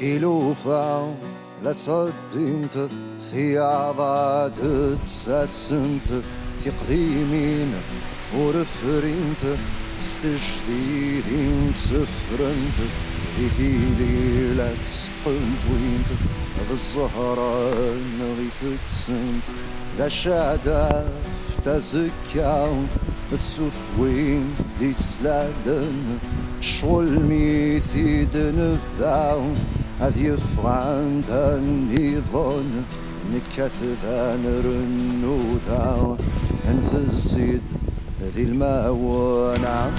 تلوفا لا تصدينت في عضاد تساسنت في قديمين ورفرينت استجديدين تسفرنت في ثيلي لا تسقبوينت ذا الزهران غيفتسنت ذا شادف تزكاون السثوين دي تسلالن شغل ميثي دنباون هذ يفغان النظام نكث ذان رنوذا انث الزيد ذي الماوانع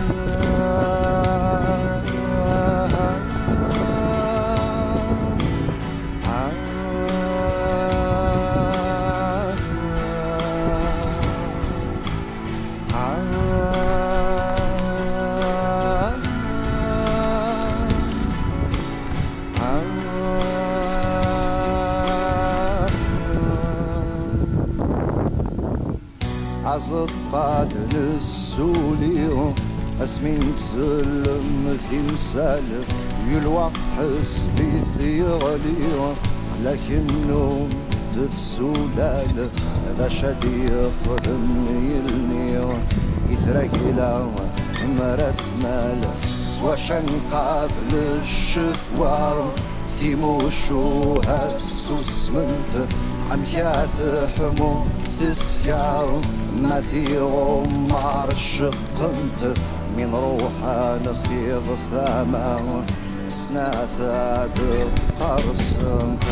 عزطاد للسولي اسمين تسلم في مسال يلوى حسبي في غلي لكنه تفسولال هذا شدي يخدم يلني يثرقلا مرث مال سوا شنقاف للشثوى ثيموشو هسوس منت أمياث حمو تسيار ما في غمار شقنت من روحان في ضثاما سناثا قرصنت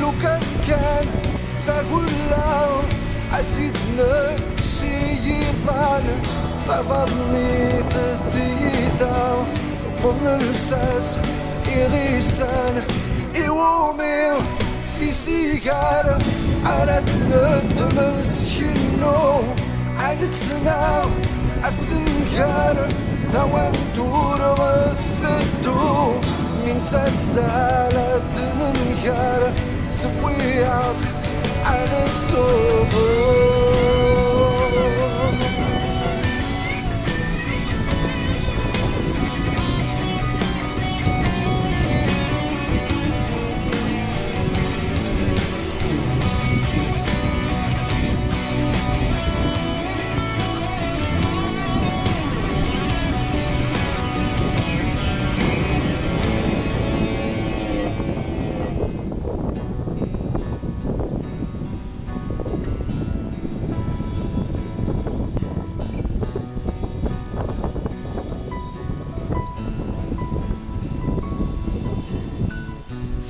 لو كان سأقول له أزيدنا شيطان صبرني تثيثا بمرساس إغيسان إيومي في سيجار أردنا تمسكنو عدتنا أقدم جار ثوان دور غثدو من تسالة نمجار ثبيات على الصبر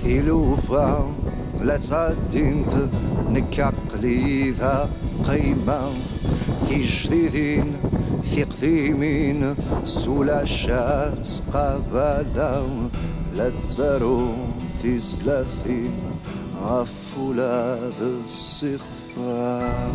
ثلوفا لا تعدينت نكعقلي ذا قيمة في جديدين في قديمين سولا شات قبلا لا تزارو في زلافين عفو لا السخفان